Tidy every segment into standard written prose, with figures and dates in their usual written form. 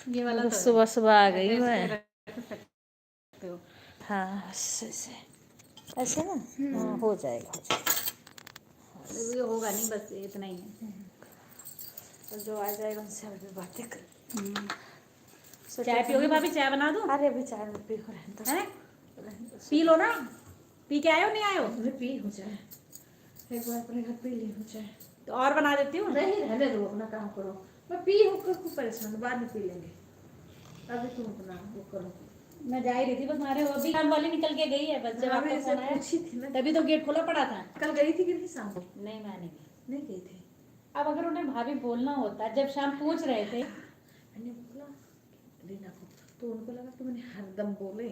ये वाला तो तो सुबह सुबह आ गई मैं। रख सकते हो। हाँ ऐसे ऐसे ना, हाँ हो जाएगा हो जाएगा। ये होगा नहीं, बस इतना ही है। और जो आ जाएगा उनसे अभी बातें कर। चाय पियोगे भाभी? चाय बना दूँ? अरे अभी चाय में पी हो रहता है, पी लो ना। पी के आयो नहीं आयो? अरे पी हो जाए, एक बार अपने घर पी ली हो जाए तो और बना देती हूँ। नहीं रहने दो, अपना काम करो। मैं पी होकर खूब परेशान, बाद में पी लेंगे, अभी तुम अपना वो करो। मैं जा ही रही थी बस, मारे वो अभी काम वाली निकल के गई है बस। जब आपका फोन आया पूछी थी ना, तभी तो गेट खुला पड़ा था। कल गई थी कि नहीं शाम को? नहीं मैं नहीं गई थी। अब अगर उन्हें भाभी बोलना होता, जब शाम पूछ रहे थे मैंने बोला रीना को, तो उनको लगा कि मैंने हरदम बोले।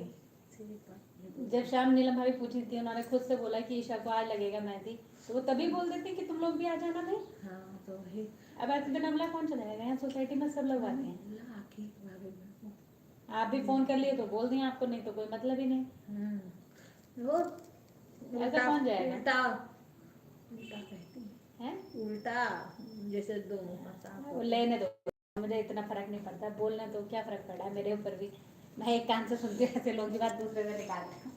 जब शाम नीलम भाभी पूछी थी, उन्होंने खुद से बोला कि ईशा को आज लगेगा मेहंदी, तो वो तभी बोल देते कि तुम लोग भी आ जाना भाई। हाँ तो वही। अब ऐसे दिन अमला कौन चलाएगा? यहाँ सोसाइटी में सब लोग आते हैं। आप भी फोन कर लिए तो बोल दिए आपको, नहीं तो कोई मतलब ही नहीं। और ऐसा कौन जाएगा? उल्टा उल्टा कहती है, उल्टा, जैसे दोनों वो लेने दो, मुझे इतना फर्क नहीं पड़ता। बोलने तो क्या फर्क पड़ा है मेरे ऊपर भी। मैं एक कान से सुनती हूँ ऐसे लोगों की बात, दूसरे से निकालती हूँ।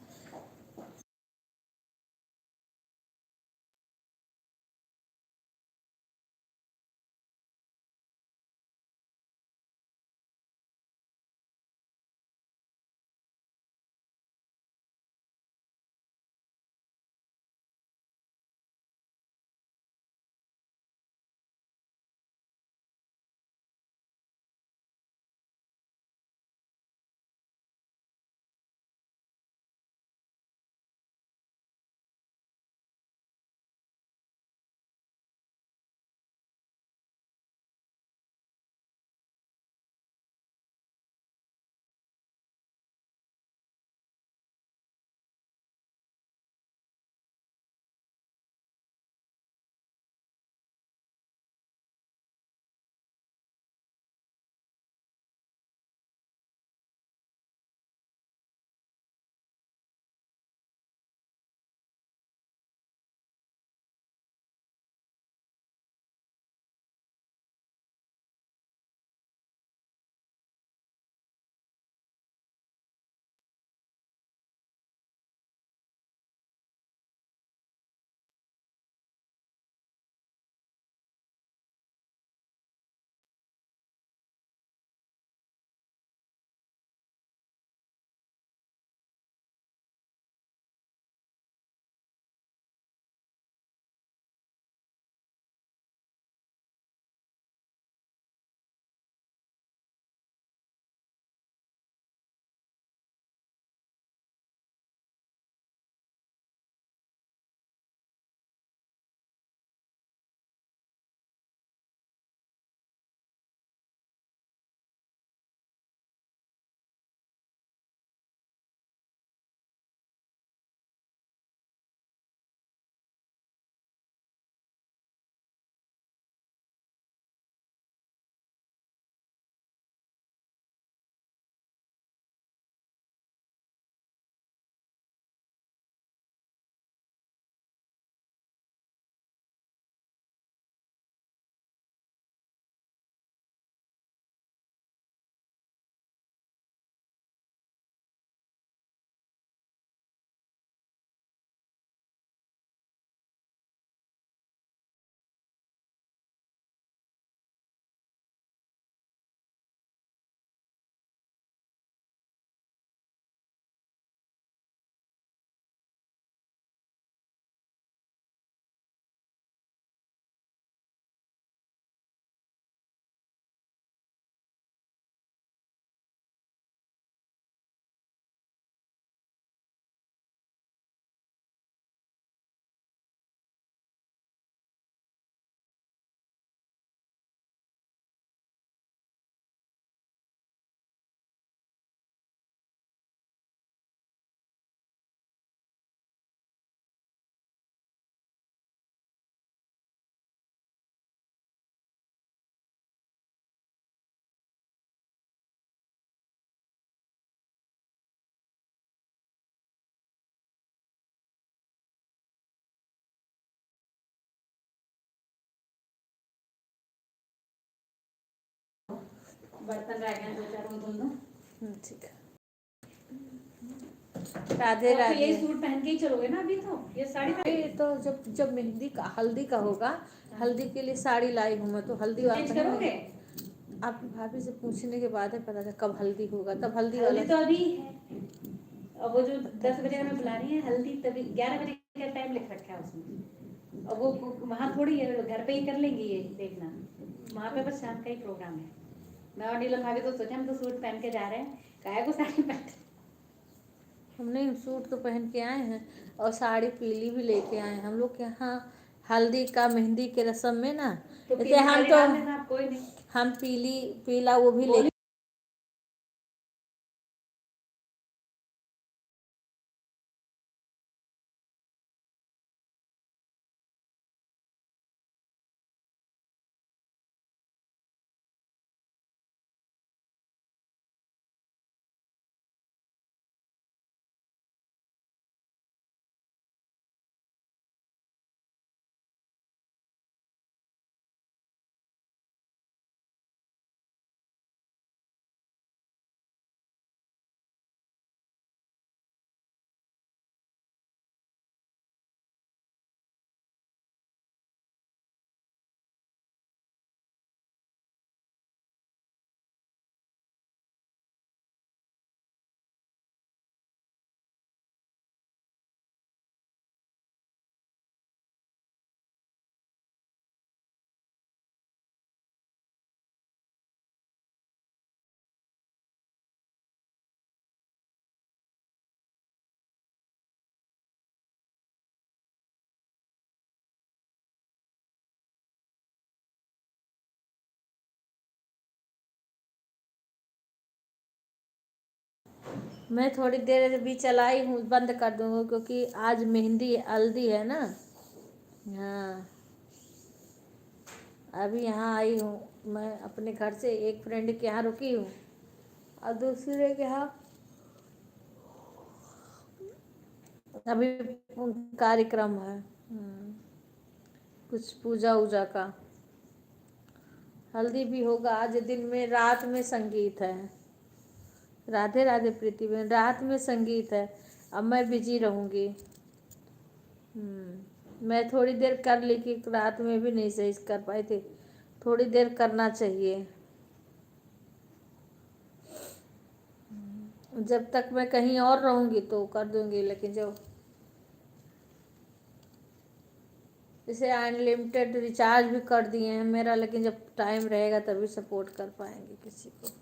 बर्तन रह गए 2-4 वो धुल दूं। ठीक है। राधे अब तो यही राधे। सूट पहन के ही चलोगे ना अभी? तो ये साड़ी ये तो जब जब मेहंदी का हल्दी का होगा, हल्दी के लिए साड़ी लाई हूँ मैं, तो हल्दी वाला चेंज करोगे? आपकी भाभी से पूछने के बाद है पता चला कब हल्दी होगा, तब हल्दी वाला। हल्दी तो अभी है, और वो जो 10 बजे हमें बुला रही है हल्दी, तभी 11 बजे का टाइम लिख रखा है उसमें। और वो वहाँ थोड़ी है, घर पे ही कर लेंगी, ये देखना। वहाँ पे बस शाम का ही प्रोग्राम है। मैं और नीलम भाभी तो सोचे हम तो सूट पहन के जा रहे हैं, काहे को साड़ी पहन। हमने सूट तो पहन के आए हैं और साड़ी पीली भी लेके आए हैं। हम लोग के यहाँ हल्दी का मेहंदी के रस्म में ना, तो जैसे हम साड़ी तो डाल देना, आप कोई नहीं। हम पीला वो भी ले। मैं थोड़ी देर भी चलाई हूँ, बंद कर दूँगी क्योंकि आज मेहंदी हल्दी है ना। हाँ, अभी यहाँ आई हूँ मैं अपने घर से, एक फ्रेंड के यहाँ रुकी हूँ और दूसरे के यहाँ अभी कार्यक्रम है। कुछ पूजा उजा का। हल्दी भी होगा आज दिन में, रात में संगीत है। राधे राधे प्रीति बहन, रात में संगीत है। अब मैं बिजी रहूँगी। मैं थोड़ी देर कर ली कि रात में भी नहीं सही कर पाई थी, थोड़ी देर करना चाहिए। जब तक मैं कहीं और रहूँगी तो कर दूँगी, लेकिन जब जैसे अनलिमिटेड रिचार्ज भी कर दिए हैं मेरा, लेकिन जब टाइम रहेगा तभी सपोर्ट कर पाएंगे किसी को।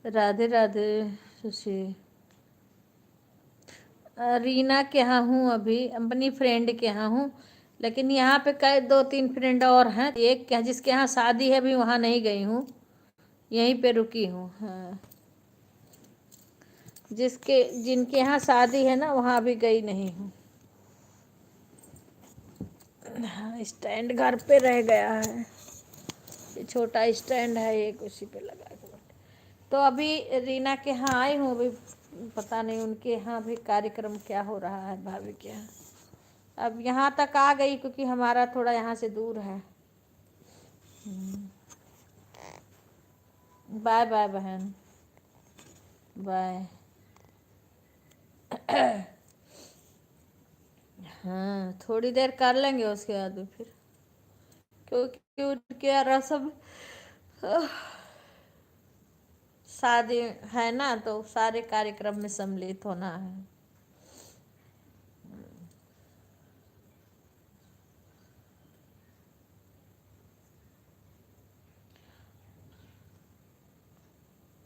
राधे राधे सुशी। रीना के यहाँ हूँ, अभी अपनी फ्रेंड के यहाँ हूँ, लेकिन यहाँ पे कई 2-3 फ्रेंड और हैं। एक जिसके यहाँ शादी है, अभी वहाँ नहीं गई हूँ, यहीं पे रुकी हूँ। हाँ, जिनके यहाँ शादी है ना, वहाँ अभी गई नहीं हूँ। हाँ, स्टैंड घर पे रह गया है, ये छोटा स्टैंड है एक, उसी पे लगा के। तो अभी रीना के यहाँ आई हूँ, अभी पता नहीं उनके यहाँ भी कार्यक्रम क्या हो रहा है, भाभी के यहाँ। अब यहाँ तक आ गई क्योंकि हमारा थोड़ा यहाँ से दूर है। बाय बाय बहन, बाय। हाँ, थोड़ी देर कर लेंगे, उसके बाद में फिर, क्योंकि उनके रस्म शादी है ना, तो सारे कार्यक्रम में सम्मिलित होना है।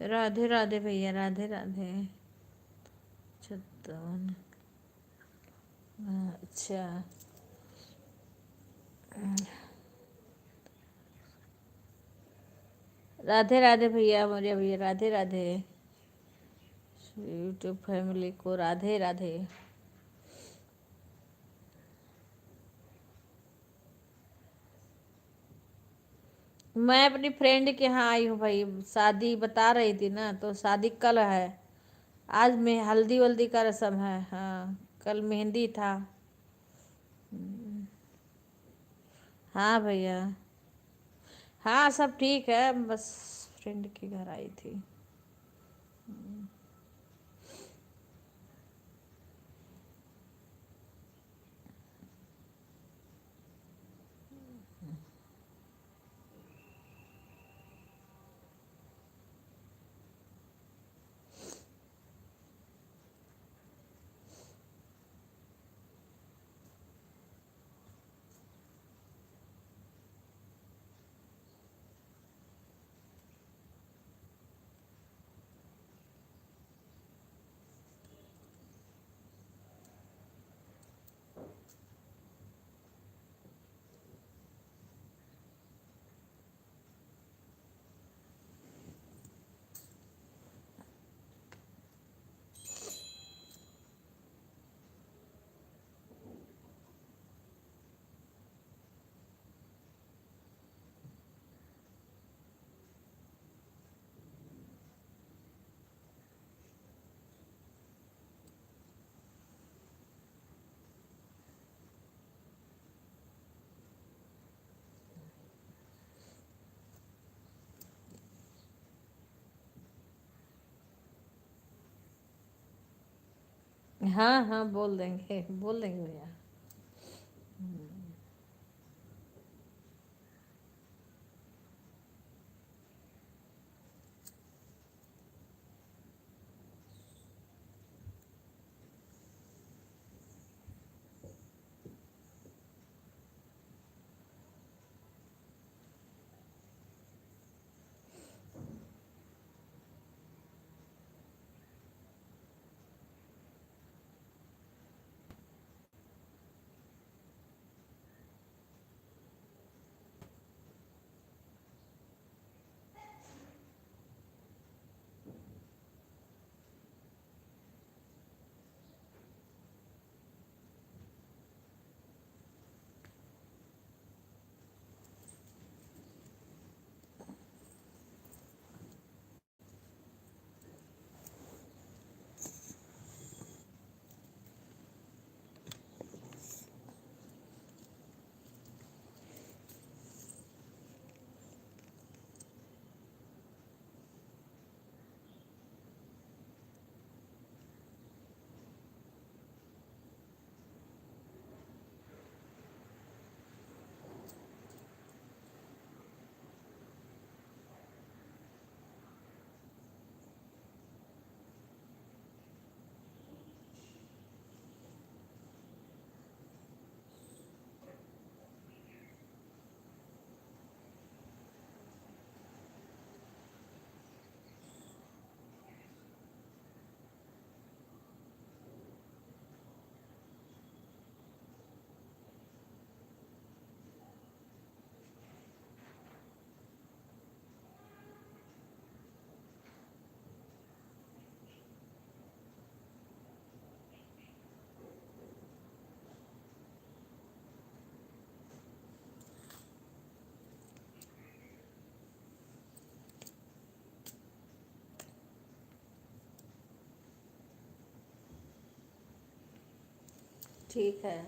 राधे राधे भैया, राधे राधे। 57। अच्छा, राधे राधे भैया, मेरे भैया, राधे राधे। यूट्यूब फैमिली को राधे राधे। मैं अपनी फ्रेंड के यहाँ आई हूँ भाई, शादी बता रही थी ना, तो शादी कल है। आज में हल्दी वल्दी का रस्म है, हाँ कल मेहंदी था। हाँ भैया, हाँ सब ठीक है, बस फ्रेंड के घर आई थी। हाँ हाँ बोल देंगे, बोल देंगे भैया। ठीक है।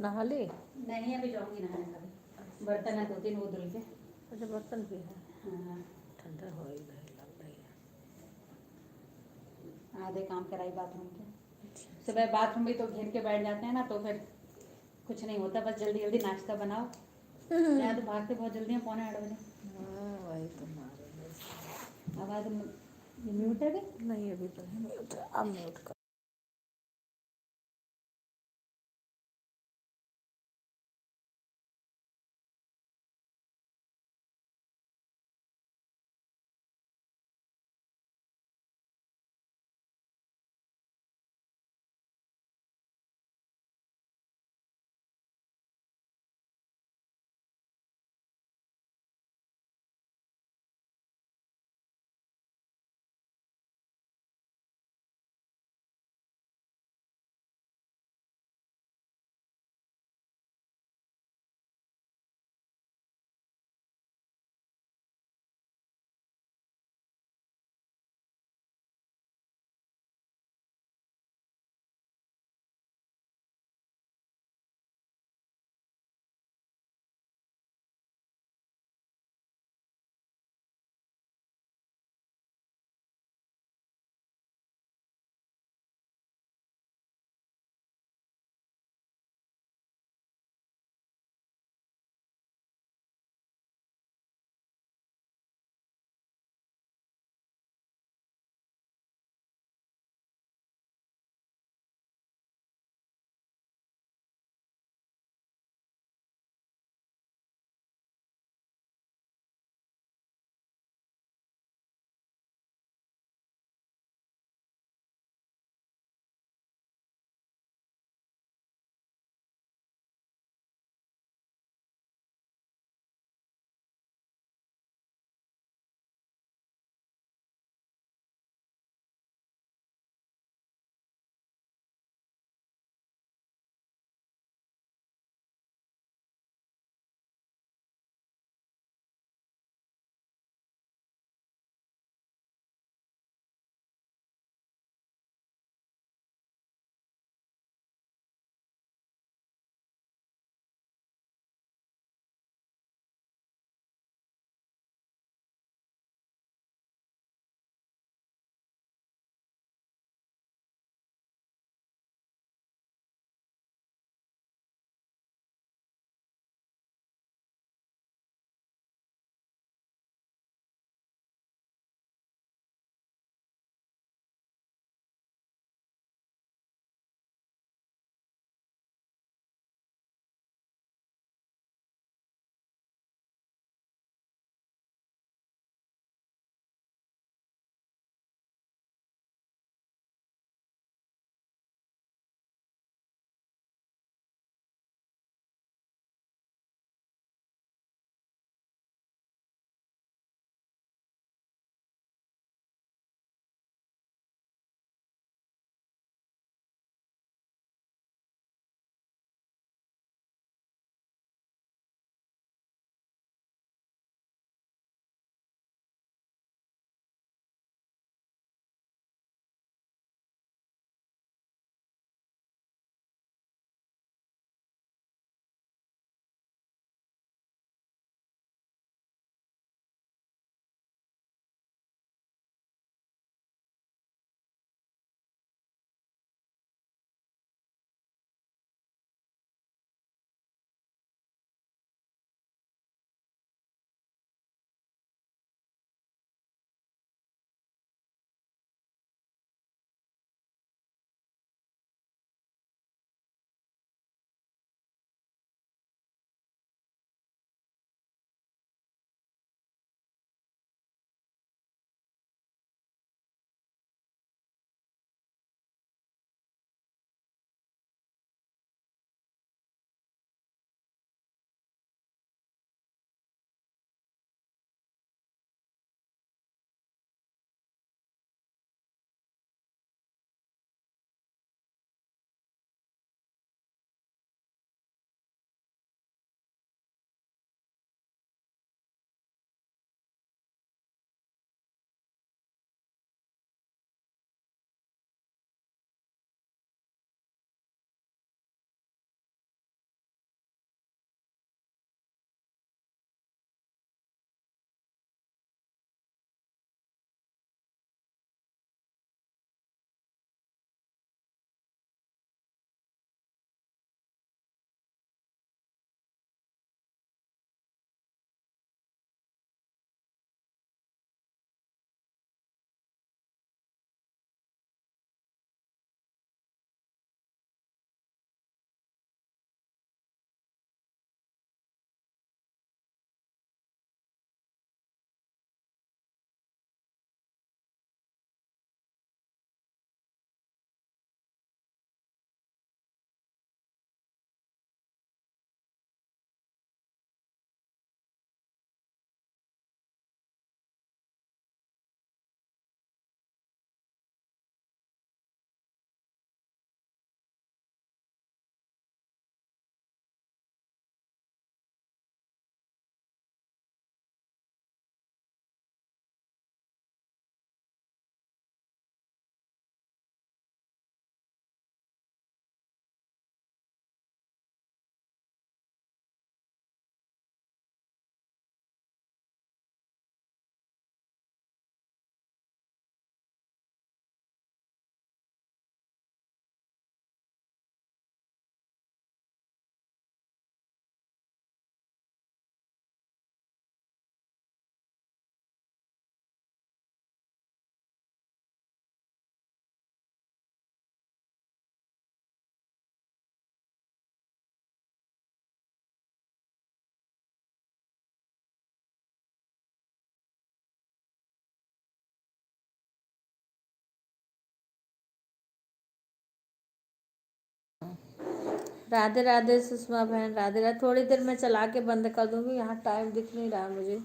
नहा ली? नहीं अभी जाऊंगी नहाने कभी, बर्तन है 2-3 वो धुल के। अच्छा बर्तन भी है, हाँ, ठंडा हो ही रही लग रही है। आधे काम कराई बाथरूम के। सुबह बाथरूम भी तो घेर के बैठ जाते हैं ना, तो फिर कुछ नहीं होता, बस जल्दी जल्दी नाश्ता बनाओ। यहाँ तो भागते बहुत जल्दी हैं, 7:45 बजे। हाँ वही तो मारे आवाज़ म्यूट है क्या? नहीं अभी तो नहीं म्यूट है, अब म्यूट कर। राधे राधे सुषमा बहन, राधे राधे। थोड़ी देर में चला के बंद कर दूंगी, यहाँ टाइम दिख नहीं रहा मुझे।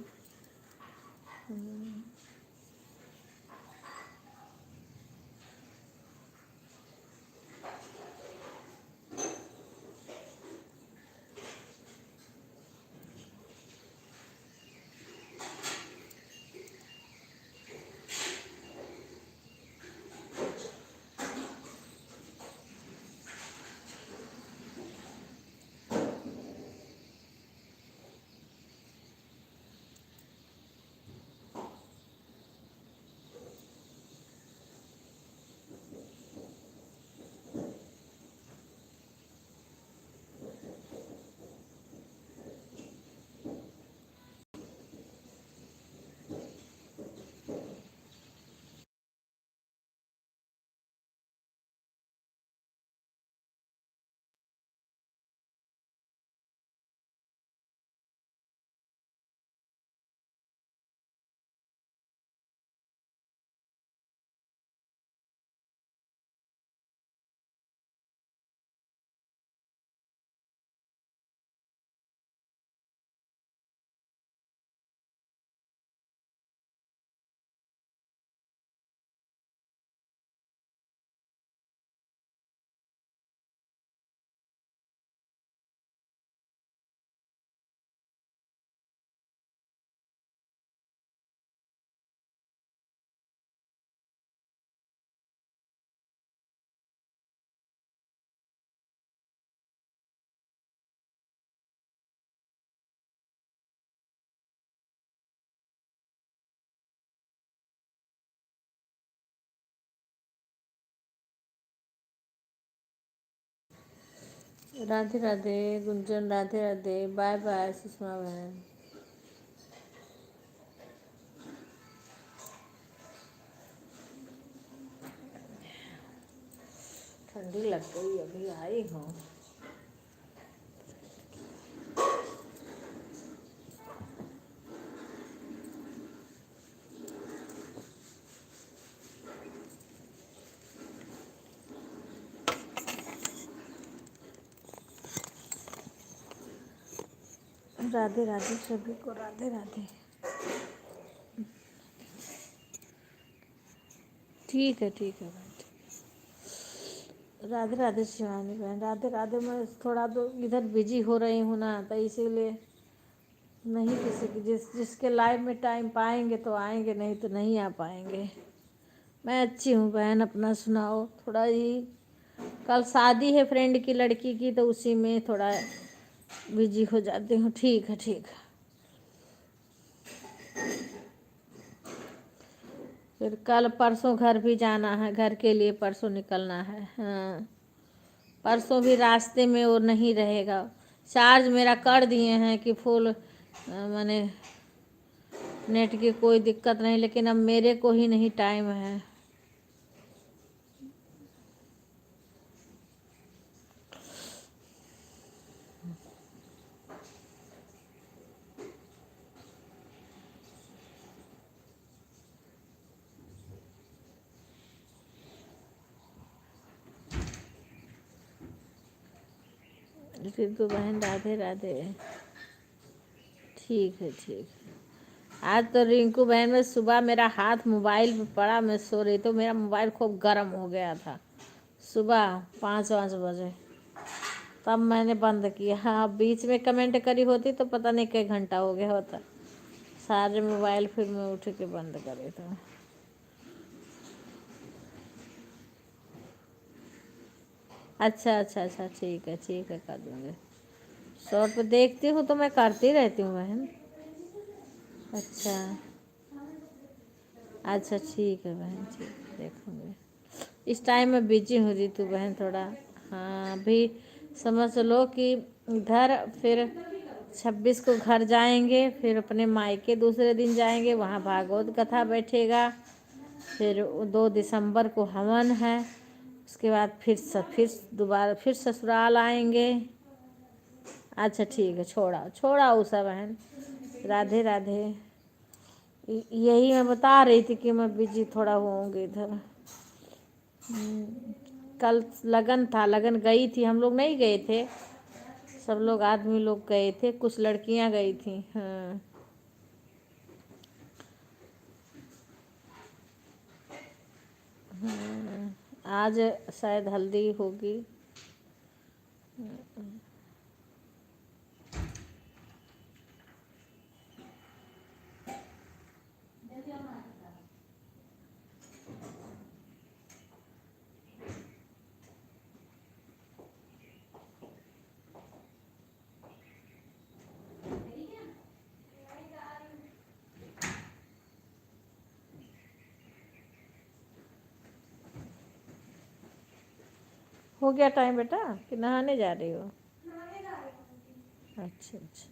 राधे राधे गुंजन, राधे राधे, बाय बाय सुषमा बहन। ठंडी लग गई, अभी आई हूँ। राधे राधे सभी को, राधे राधे। ठीक है भाई। राधे राधे शिवानी बहन, राधे राधे। मैं थोड़ा तो इधर बिजी हो रही हूँ ना, तो इसीलिए नहीं किसी की, जिसके लाइव में टाइम पाएंगे तो आएंगे, नहीं तो नहीं आ पाएंगे। मैं अच्छी हूँ बहन, अपना सुनाओ। थोड़ा ही कल शादी है फ्रेंड की लड़की की, तो उसी में थोड़ा बिजी हो जाती हूँ। ठीक है। फिर कल परसों घर भी जाना है, घर के लिए परसों निकलना है। हाँ, परसों भी रास्ते में वो नहीं रहेगा। चार्ज मेरा कर दिए हैं कि फुल, माने नेट की कोई दिक्कत नहीं, लेकिन अब मेरे को ही नहीं टाइम है। रितु बहन, राधे राधे। ठीक है। आज तो रिंकू बहन में सुबह मेरा हाथ मोबाइल पे पड़ा, मैं सो रही तो मेरा मोबाइल खूब गर्म हो गया था सुबह 5 बजे, तब मैंने बंद किया। हाँ, बीच में कमेंट करी होती तो पता नहीं कई घंटा हो गया होता। सारे मोबाइल फिर मैं उठ के बंद करे तो। अच्छा, ठीक है, कर दूँगी। शॉर्ट पे देखती हूँ तो मैं करती रहती हूँ बहन। अच्छा ठीक है बहन, ठीक है, देखूँगी। इस टाइम में बिजी हूँ रितु बहन थोड़ा। हाँ, अभी समझ लो कि इधर फिर 26 को घर जाएंगे, फिर अपने मायके दूसरे दिन जाएंगे, वहाँ भागवत कथा बैठेगा। फिर 2 दिसंबर को हवन है, उसके बाद फिर दोबारा फिर ससुराल आएंगे। अच्छा ठीक है, छोड़ा उषा बहन, राधे राधे। यही मैं बता रही थी कि मैं बिजी थोड़ा होंगी इधर। कल लगन था, लगन गई थी, हम लोग नहीं गए थे, सब लोग आदमी लोग गए थे, कुछ लड़कियां गई थी। हाँ आज शायद हल्दी होगी। हो गया टाइम बेटा कि नहाने जा रही हो? अच्छा अच्छा।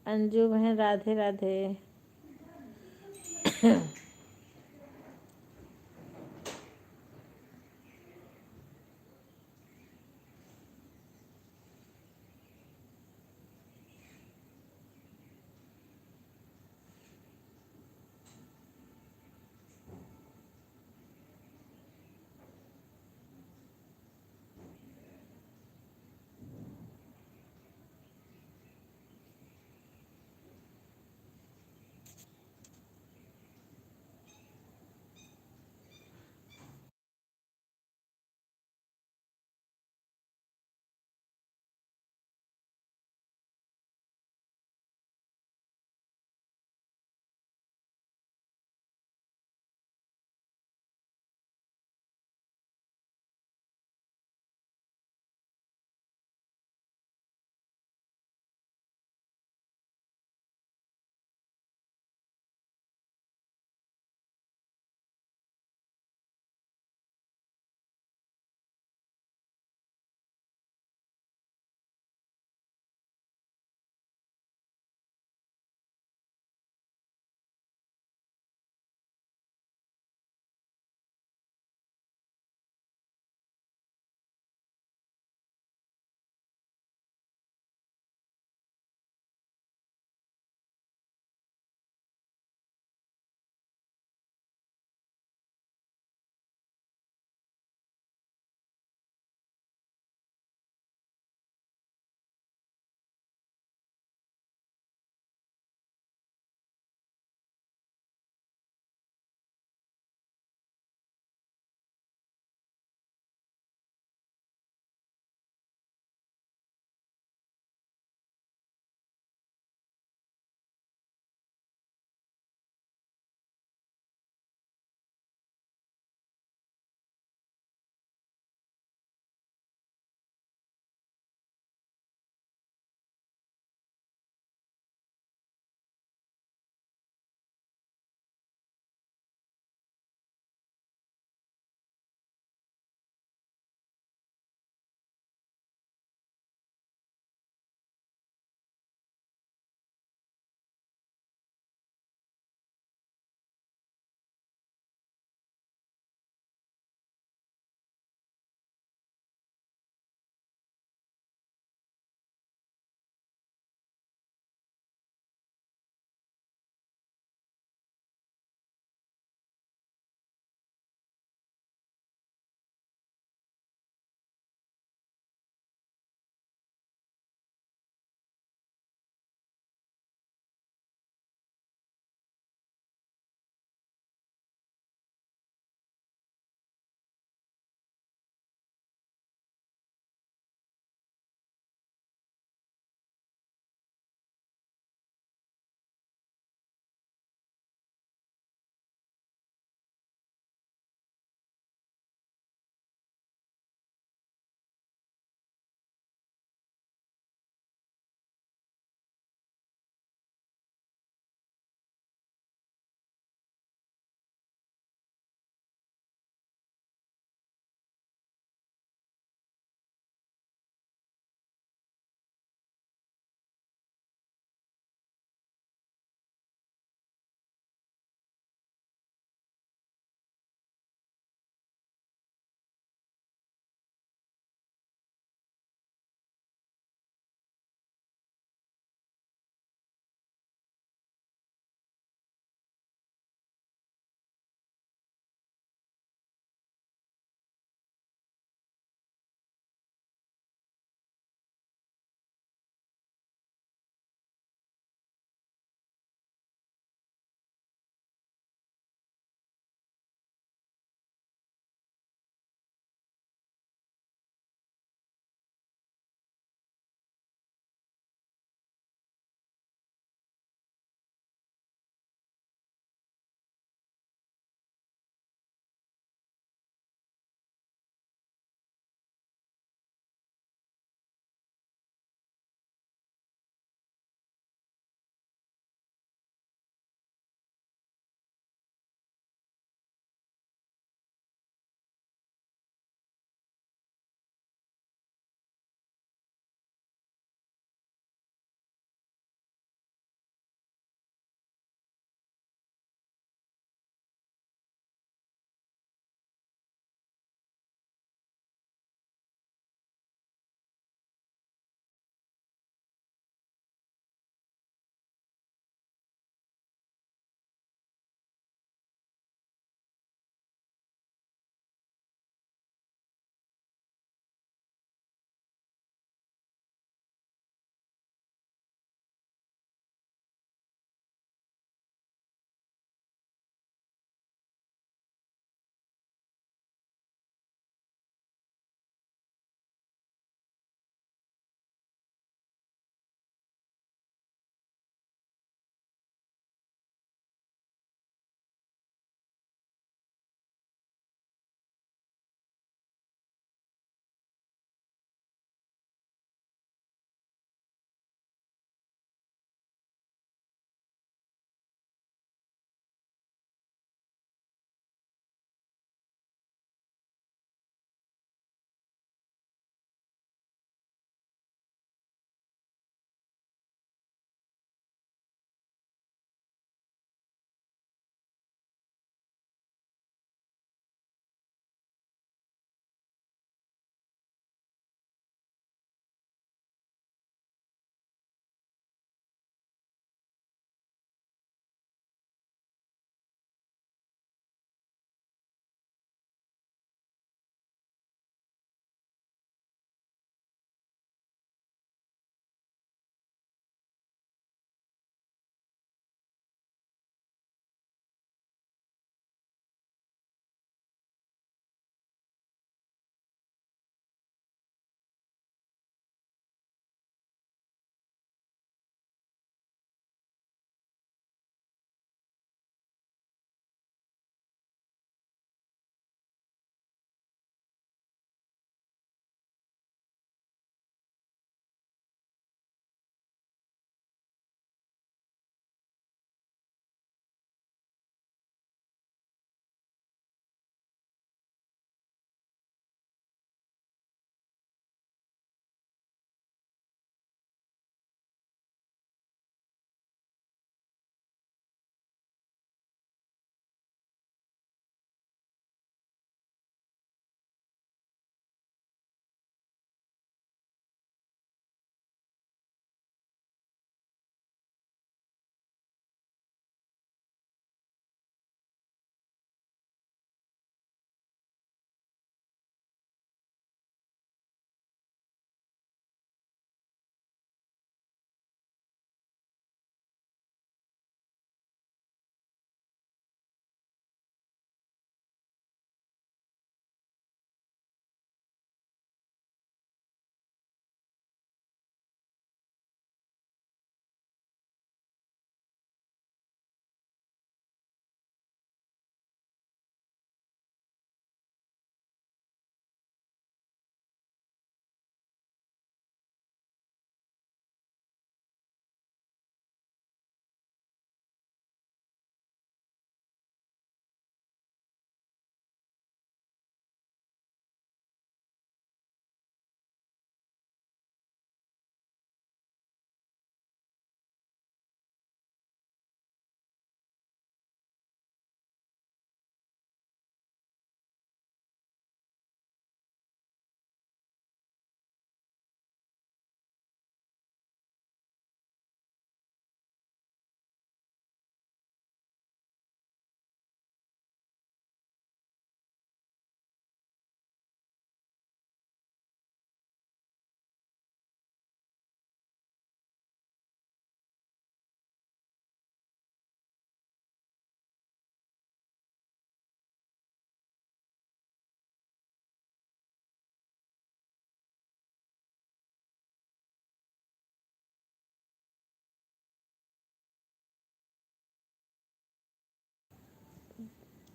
अंजू बहन राधे राधे।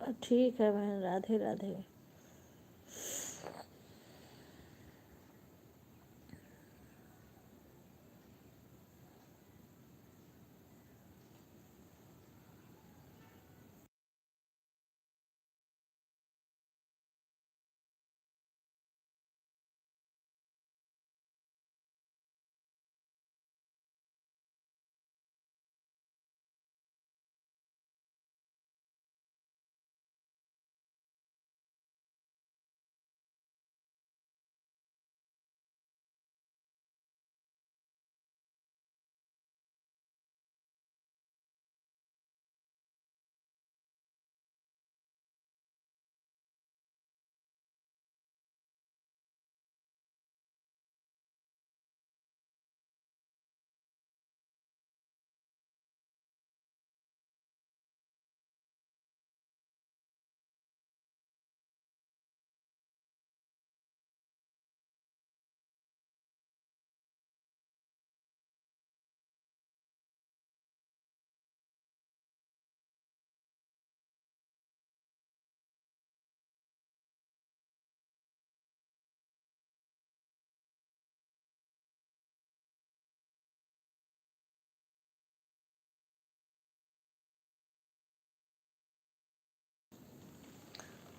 ठीक है बहन, राधे राधे।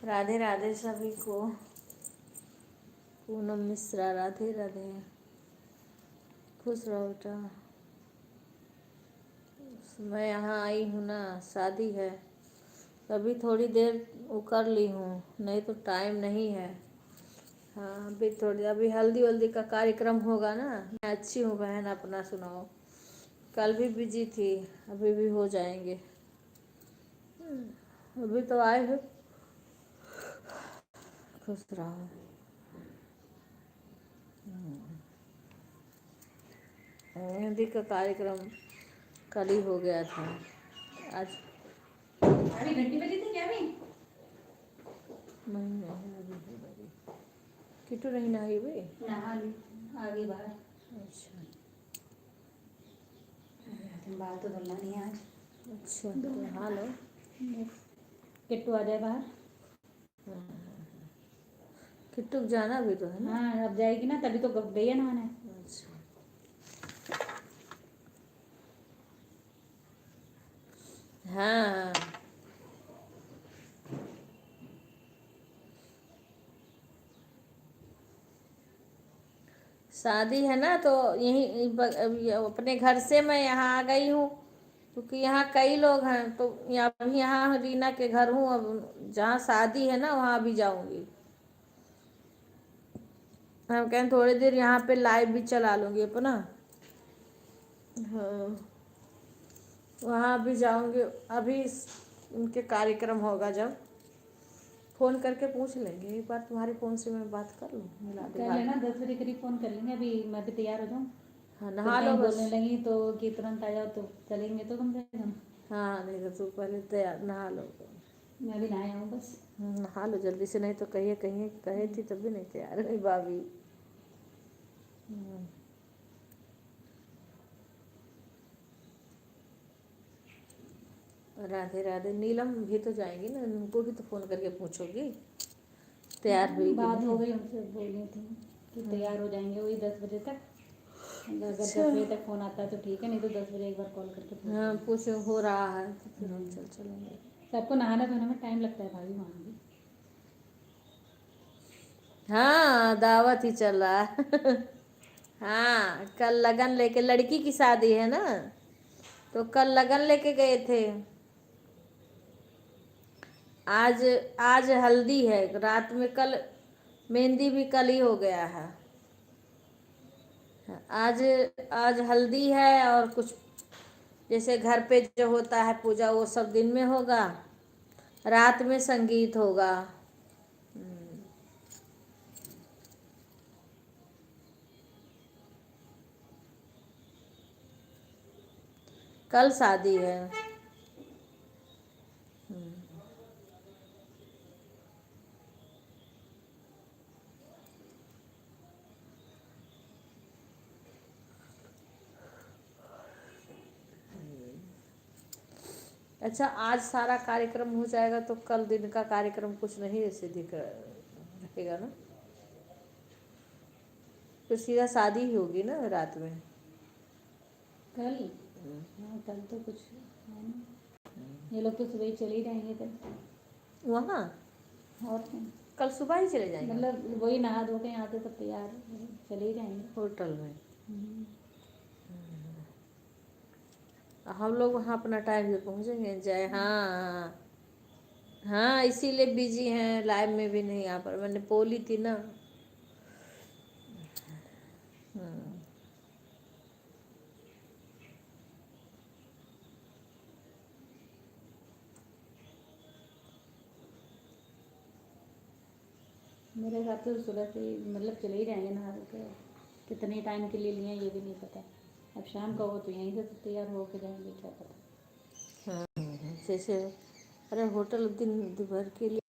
राधे राधे सभी को। पूनम मिश्रा, राधे राधे। खुश रहो बेटा। मैं यहाँ आई हूँ ना, शादी है, अभी थोड़ी देर वो कर ली हूँ, नहीं तो टाइम नहीं है। हाँ अभी थोड़ी, अभी हल्दी वल्दी का कार्यक्रम होगा ना। मैं अच्छी हूँ बहन, अपना सुनाओ। कल भी बिजी थी, अभी भी हो जाएंगे। अभी तो आए हो। खुश रहो। मेहंदी का कार्यक्रम कल ही हो गया था। आज अभी घंटी बजी थी क्या अभी? नहीं अभी नहीं बजी। किटू नहीं नहाई हुई? नहा ली, आ गई बाहर। अच्छा बाल तो धुलना नहीं है आज। अच्छा, तो नहा लो। किट्टू आ जाए बाहर। किट्टू को जाना भी तो है ना। हाँ अब जाएगी ना, तभी तो गई है नहाने। अच्छा हाँ शादी है ना, तो यहीं अपने घर से मैं यहाँ आ गई हूँ, क्योंकि यहाँ कई लोग हैं। तो यहाँ अभी यहाँ रीना के घर हूँ, अब जहाँ शादी है ना वहाँ भी जाऊँगी। हम कहें थोड़ी देर यहाँ पे लाइव भी चला लूँगी अपना। हाँ वहाँ भी जाऊँगी। अभी उनके कार्यक्रम होगा जब, फ़ोन करके पूछ लेंगे एक बार, तुम्हारे फ़ोन से मैं बात कर लूँ, मिला दे कर लेना, 10 बजे करीब फोन कर लेंगे। अभी मैं भी तैयार हो जाऊँ। हाँ फिर नहा लो कहीं बस। बोलने लगी तो कि तुरंत आ जाओ, तो चलेंगे तो कम से कम। हाँ नहीं तो तू पहले तैयार नहा लो। मैं भी नहाया हूँ बस। नहा लो जल्दी से, नहीं तो कहिए कहीं कहे थी तभी नहीं तैयार हुई भाभी। राधे राधे। नीलम भी तो जाएंगी ना, उनको भी तो फ़ोन करके पूछोगी तैयार हुई कि बात हो नहीं। गई उनसे, बोली थी कि तैयार हो जाएंगे वही 10 बजे तक। अगर 10 अच्छा बजे तक फ़ोन आता है तो ठीक है, नहीं तो 10 बजे एक बार कॉल करके पूछ हाँ लेंगे। पूछो हो रहा है तो फिर हम चल चलेंगे। सबको नहाने धोने में टाइम लगता है भाभी, वहाँ भी। हाँ दावत ही चल रहा है। हाँ कल लगन लेके, लड़की की शादी है ना, तो कल लगन लेके गए थे। आज आज हल्दी है रात में, कल मेहंदी भी कल ही हो गया है। आज आज हल्दी है, और कुछ जैसे घर पे जो होता है पूजा वो सब दिन में होगा, रात में संगीत होगा। कल शादी है। अच्छा, आज सारा कार्यक्रम हो जाएगा तो कल दिन का कार्यक्रम कुछ नहीं ऐसे दिख रहेगा ना? तो सीधा शादी ही होगी ना रात में? कल हाँ कल तो कुछ है नहीं। ये लोग तो सुबह ही चले ही जाएंगे कल। वहाँ और क्या? कल सुबह ही चले जाएंगे मतलब वही नहा धो के यहाँ से सब तैयार चले ही जाएंगे। होटल में? हम्म। हम लोग वहाँ अपना टाइम से पहुँचेंगे। जय हाँ हाँ, इसीलिए बिजी हैं, लाइव में भी नहीं आ पर मैंने बोली थी ना। मेरे हिसाब से तो सुबह से मतलब चले ही जाएंगे नहा धो के। कितने टाइम के लिए लिए ये भी नहीं पता। अब शाम का हो तो यहीं से तो तैयार होके जाएंगे, क्या पता। जैसे अरे होटल दिन भर के लिए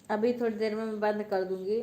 अभी थोड़ी देर में मैं बंद कर दूंगी।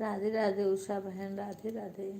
राधे राधे उषा बहन, राधे राधे।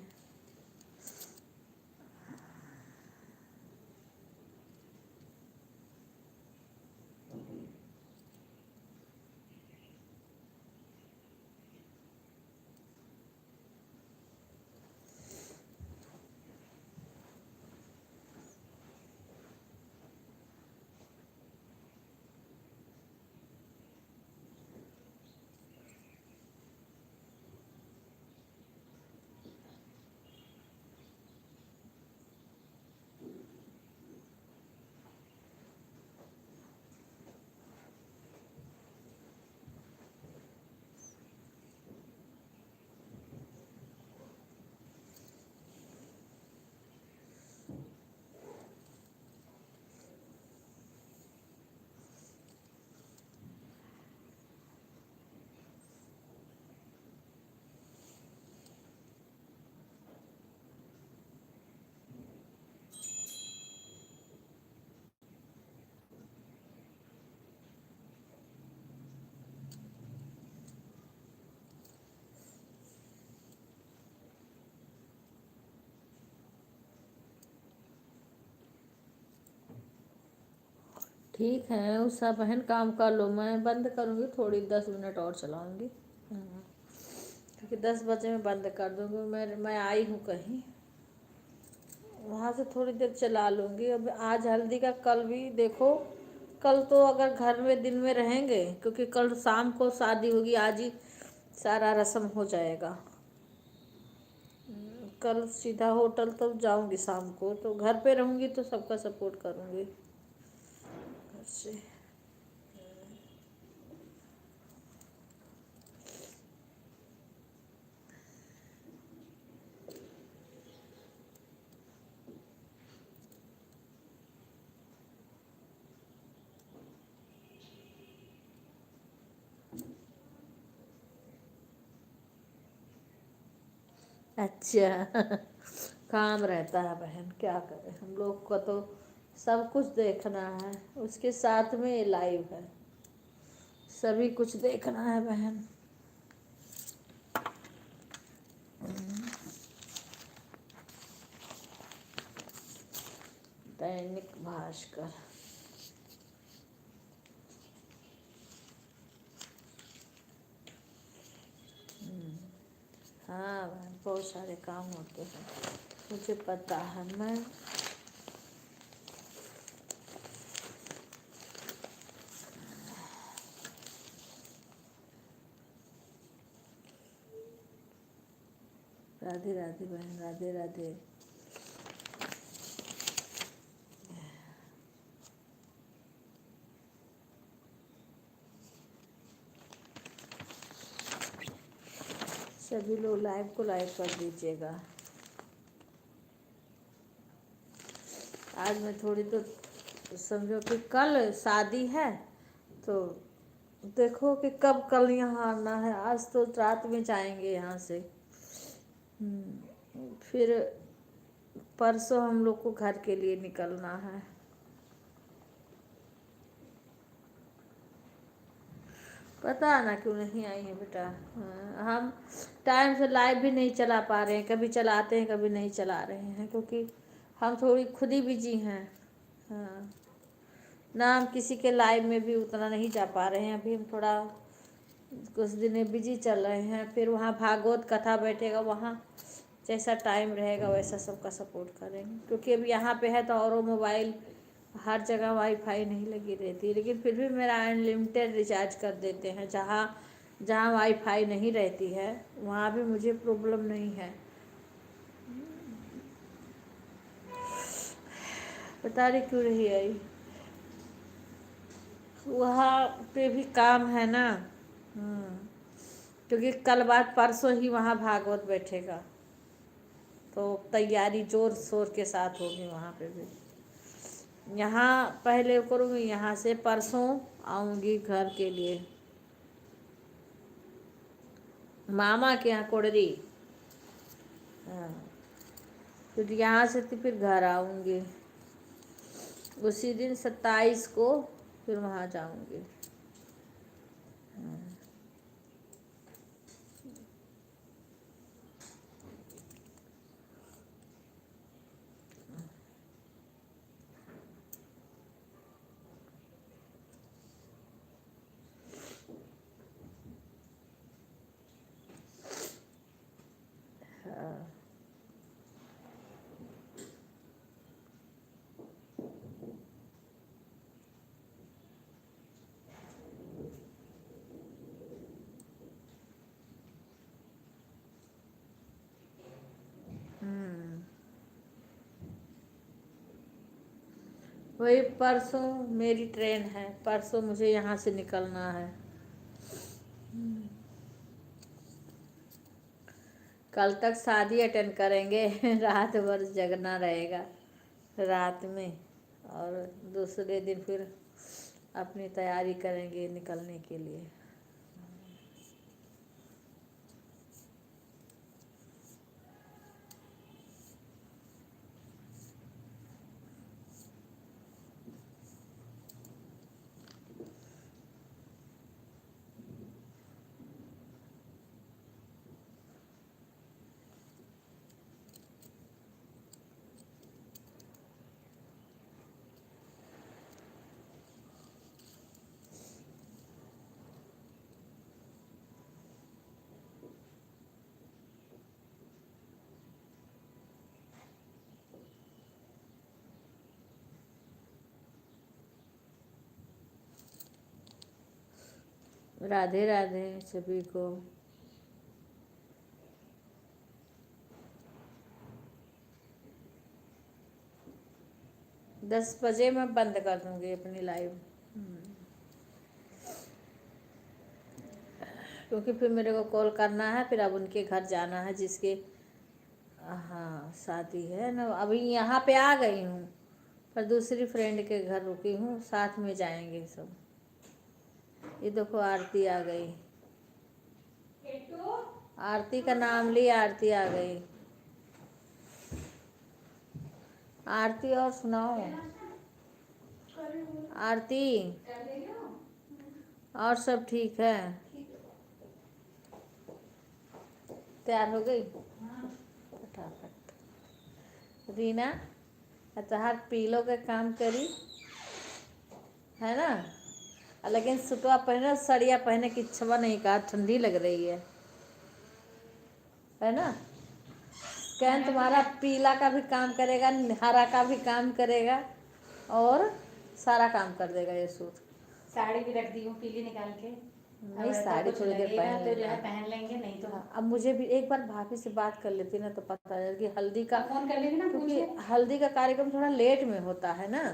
ठीक है उषा बहन, काम कर लो, मैं बंद करूँगी, थोड़ी 10 मिनट और चलाऊँगी। क्योंकि 10 बजे मैं बंद कर दूँगी। मैं आई हूँ कहीं, वहाँ से थोड़ी देर चला लूँगी। अब आज हल्दी का, कल भी देखो, कल तो अगर घर में दिन में रहेंगे, क्योंकि कल शाम को शादी होगी, आज ही सारा रस्म हो जाएगा। कल सीधा होटल तो जाऊँगी, शाम को तो घर पे रहूँगी तो सबका सपोर्ट करूँगी घर से। अच्छा काम रहता है बहन, क्या करें, हम लोग को तो सब कुछ देखना है, उसके साथ में ये लाइव है, सभी कुछ देखना है बहन। दैनिक भास्कर, हाँ बहन, बहुत सारे काम होते हैं, मुझे पता है। राधे राधे बहन, राधे राधे। सभी लोग लाइव को लाइक कर दीजिएगा। आज मैं थोड़ी तो समझो कि कल शादी है, तो देखो कि कब कल यहाँ आना है। आज तो रात में जाएंगे यहाँ से। फिर परसों हम लोग को घर के लिए निकलना है। पता ना क्यों नहीं आई है बेटा। हम टाइम से लाइव भी नहीं चला पा रहे हैं, कभी चलाते हैं कभी नहीं चला रहे हैं, क्योंकि हम थोड़ी खुद ही बिजी हैं। हाँ, ना हम किसी के लाइव में भी उतना नहीं जा पा रहे हैं। अभी हम थोड़ा कुछ दिन बिजी चल रहे हैं। फिर वहाँ भागवत कथा बैठेगा, वहाँ जैसा टाइम रहेगा वैसा सबका सपोर्ट करेंगे, क्योंकि अभी यहाँ पे है तो और मोबाइल हर जगह वाईफाई नहीं लगी रहती, लेकिन फिर भी मेरा अनलिमिटेड रिचार्ज कर देते हैं। जहाँ जहाँ वाईफाई नहीं रहती है वहाँ भी मुझे प्रॉब्लम नहीं है। पता नहीं क्यों नहीं आई। वहाँ पे भी काम है ना। क्योंकि कल बाद परसों ही वहाँ भागवत बैठेगा, तो तैयारी जोर शोर के साथ होगी वहाँ पे भी। यहाँ पहले करूँगी, यहाँ से परसों आऊँगी घर के लिए, मामा के यहाँ कोडरी। हाँ, फिर यहाँ से तो फिर घर आऊँगी उसी दिन 27 को, फिर वहाँ जाऊँगी। हाँ, वही परसों मेरी ट्रेन है, परसों मुझे यहाँ से निकलना है। कल तक शादी अटेंड करेंगे रात भर जगना रहेगा रात में, और दूसरे दिन फिर अपनी तैयारी करेंगे निकलने के लिए। राधे राधे सभी को। दस बजे मैं बंद कर दूंगी अपनी लाइव, क्योंकि फिर मेरे को कॉल करना है, फिर अब उनके घर जाना है जिसके हाँ शादी है ना। अभी यहाँ पे आ गई हूँ, पर दूसरी फ्रेंड के घर रुकी हूँ, साथ में जाएंगे सब। ये देखो आरती आ गई, आरती का नाम ली, आरती आ गई। आरती और सुनाओ आरती, और सब ठीक है? तैयार हो गई फटाफट। रीना तहार पीलो के काम करी है ना, लेकिन सुटवा पहने सड़िया पहने की इच्छा नहीं, का ठंडी लग रही है ना। क्या तुम्हारा पीला का भी काम करेगा, हरा का भी काम करेगा, और सारा काम कर देगा ये सूट। साड़ी भी रख दी हूँ पीली निकाल के। नहीं, ऐसा साड़ी कुछ थोड़ी देर लगेगा पहन तो जो लेना। है पहन लेंगे, नहीं तो हाँ, अब मुझे भी एक बार भाभी से बात कर लेती ना तो पता चल कि हल्दी का, फोन कर लेगी ना, पूछ क्योंकि के हल्दी का कार्यक्रम थोड़ा लेट में होता है ना,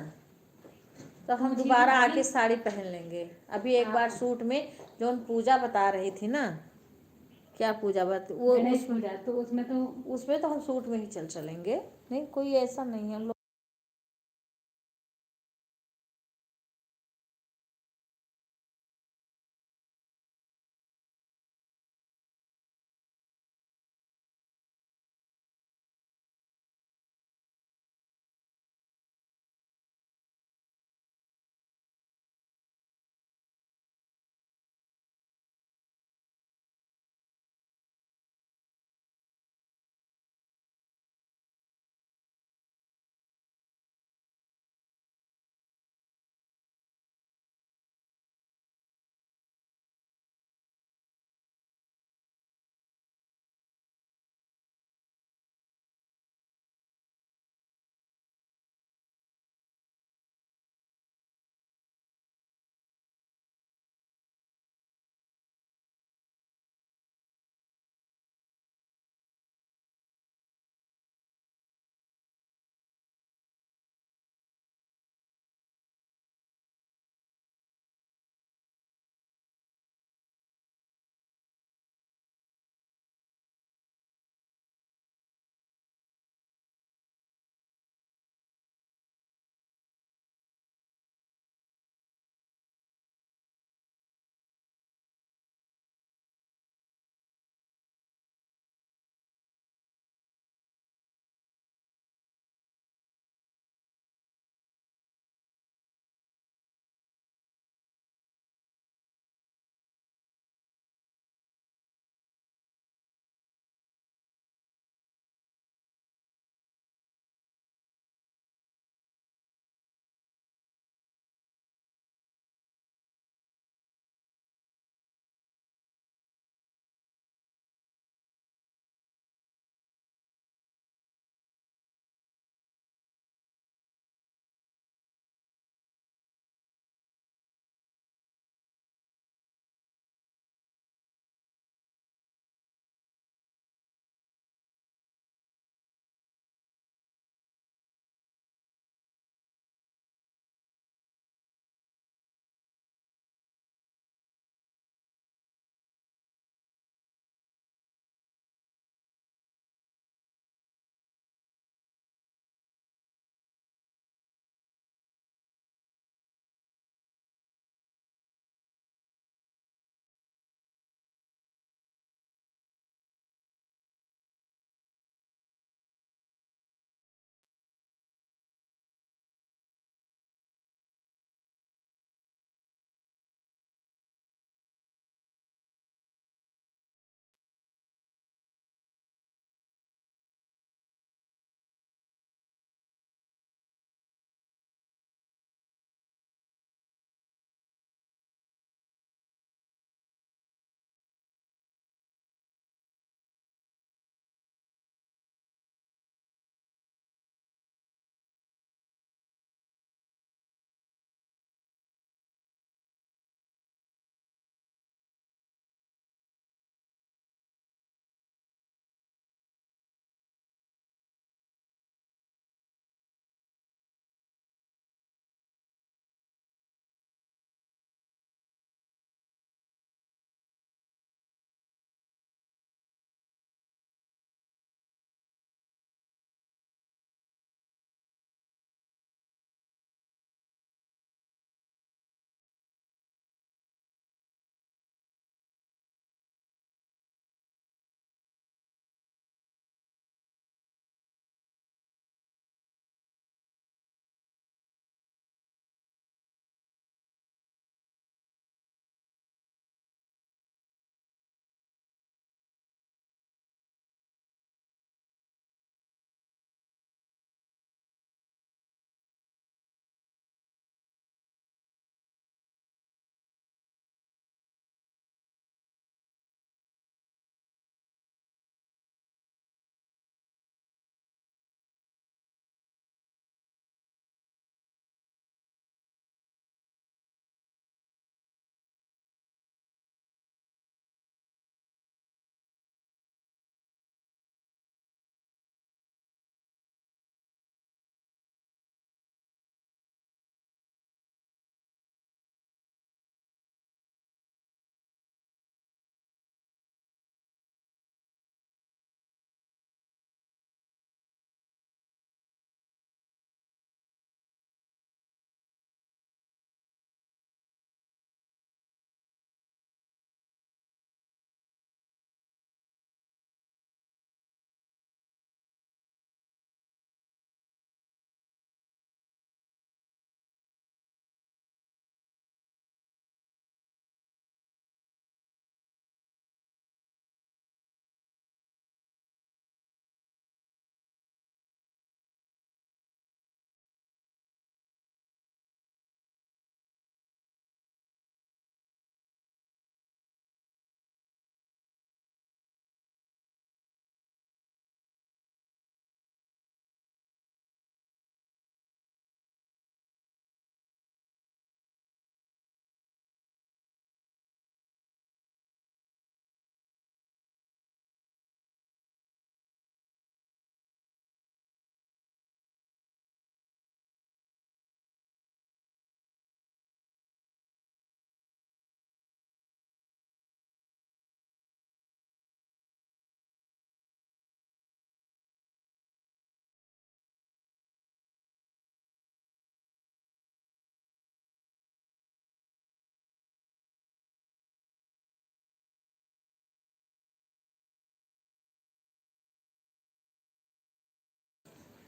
तो हम पूछिए कि दोबारा भाभी आके साड़ी पहन लेंगे। अभी एक बार आप सूट में जो हम पूजा बता रही थी ना, क्या पूजा बता वो गणेश पूजा, तो उसमें तो हम सूट में ही चलेंगे। नहीं, कोई ऐसा नहीं है, हम लोग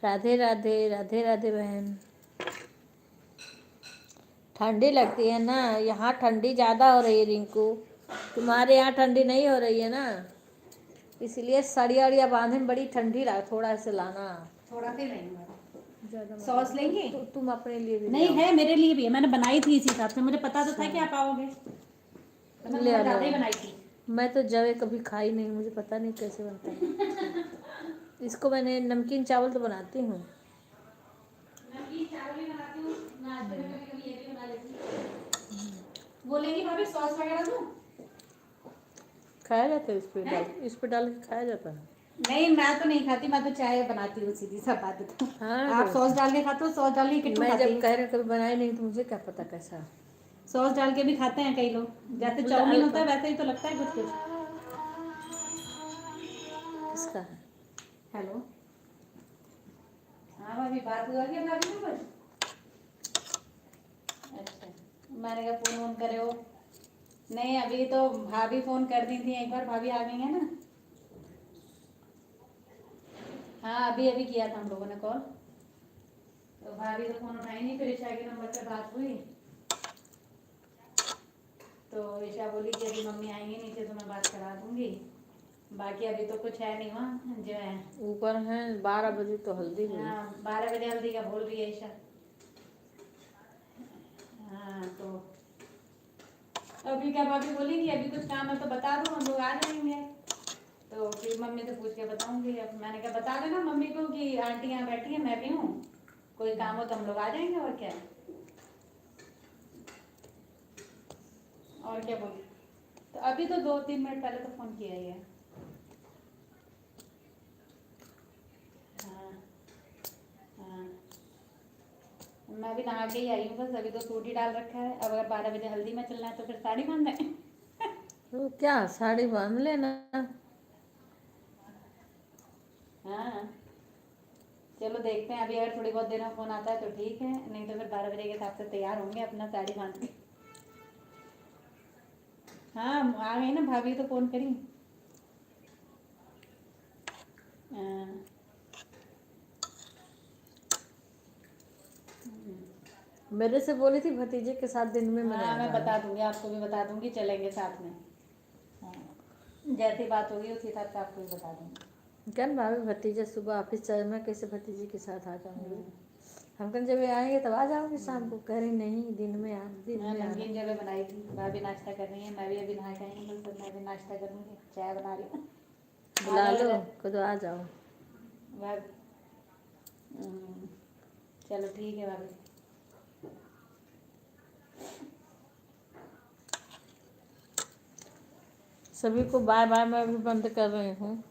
राधे राधे, राधे राधे बहन। ठंडी लगती है ना, यहाँ ठंडी ज़्यादा हो रही है रिंकू, तुम्हारे यहाँ ठंडी नहीं हो रही है ना, इसलिए सड़िया उड़िया बांधे में बड़ी ठंडी लगा, थोड़ा से लाना। थोड़ा सा ही लेंगे, ज़्यादा मत सॉस लाना। लेंगे? तुम अपने लिए भी नहीं ले है, मेरे लिए भी है, मैंने बनाई थी इसी हिसाब से, मुझे पता तो था कि आप आओगे, तो आओ। मैं ले थोड़ा लो, ज़्यादा ही बनाई थी। मैं तो जवे कभी खाई नहीं, मुझे पता नहीं कैसे बनता है। इसको मैंने नमकीन चावल तो बनाती हूँ। नमकीन चावल भी बनाती हूँ, नाश्ते में कभी कभी ये भी बना लेती हूँ। वो लेंगी भाभी, सॉस वगैरह दूँ? खाया जाता है इस पे डाल के खाया जाता है। नहीं, मैं तो नहीं खाती, मैं तो चाय बनाती हूँ सीधी सा बात है। हाँ, आप तो सॉस डाल के खाते हो, सॉस डाल के किट्टू मैं खाती जब है। कह रहे कभी बनाई नहीं तो मुझे क्या पता कैसा। सॉस डाल के भी खाते हैं कई लोग, जैसे डाल चाउमीन कर होता है वैसे ही तो लगता है कुछ कुछ। किसका है? हेलो, हाँ भाभी, बात हुआ क्या भाभी से कुछ? अच्छा, मैंने कहा फोन वोन करे हो? नहीं, अभी तो भाभी फोन कर दी थी एक बार, भाभी आ गई है ना। हाँ, अभी अभी किया था हम लोगों ने कॉल, तो भाभी तो फोन उठाई नहीं, फिर ईशा के नंबर पर बात हुई, तो ईशा बोली कि अभी मम्मी आएंगी नीचे तो मैं बात करा दूंगी, बाकी अभी तो कुछ है नहीं वहाँ जो है। ऊपर है 12 बजे तो हल्दी हुई। हाँ, 12 बजे हल्दी का बोल रही है ईशा। हाँ, तो अभी क्या भाभी बोली कि अभी कुछ काम है तो बता दो, हम लोग आ जाएंगे, तो फिर मम्मी से पूछ के बताऊंगी। अब मैंने कहा बता देना मम्मी को कि आंटी यहाँ बैठी है, मैं भी हूँ, कोई काम हो तो हम लोग आ जाएंगे, और क्या है। और क्या बोली, तो अभी तो 2-3 मिनट पहले तो फोन किया ही है। हाँ हाँ, मैं भी नहा के ही आई हूँ, बस अभी तो सूट ही डाल रखा है, अब अगर 12 बजे हल्दी में चलना है तो फिर साड़ी बांध दें। तो क्या साड़ी बांध लेना। हाँ, चलो देखते हैं, अभी अगर थोड़ी बहुत देर में फोन आता है तो ठीक है, नहीं तो फिर 12 बजे के हिसाब से तैयार होंगे अपना साड़ी बांध के। हाँ, आ गई ना भाभी, तो फोन करी। हाँ, मेरे से बोली थी भतीजे के साथ दिन में मैंने हाँ, आ मैं जाना। बता दूंगी, आपको भी बता दूंगी, चलेंगे साथ में। हाँ, जैसी बात होगी उसी हिसाब से आपको भी बता दूंगी। क्या ना भाभी, भतीजा सुबह ऑफिस चले, मैं कैसे भतीजे के साथ आ जाऊंगी। हम्म, हम कल जब ये आएंगे तब आ जाओगे शाम को, कह रही नहीं दिन में दिन मैं में आना। नमकीन जगह बनाई थी, भाभी नाश्ता कर रही है, मैं भी अभी नहा के आई हूँ, बस मैं भी नाश्ता करूँगी, चाय बना रही हूँ। आ बुला जाओ लो इधर खुद आ जाओ। भाभी। हम्म, चलो ठीक है भाभी। सभी को बाय बाय, मैं भी बंद कर रही हूँ।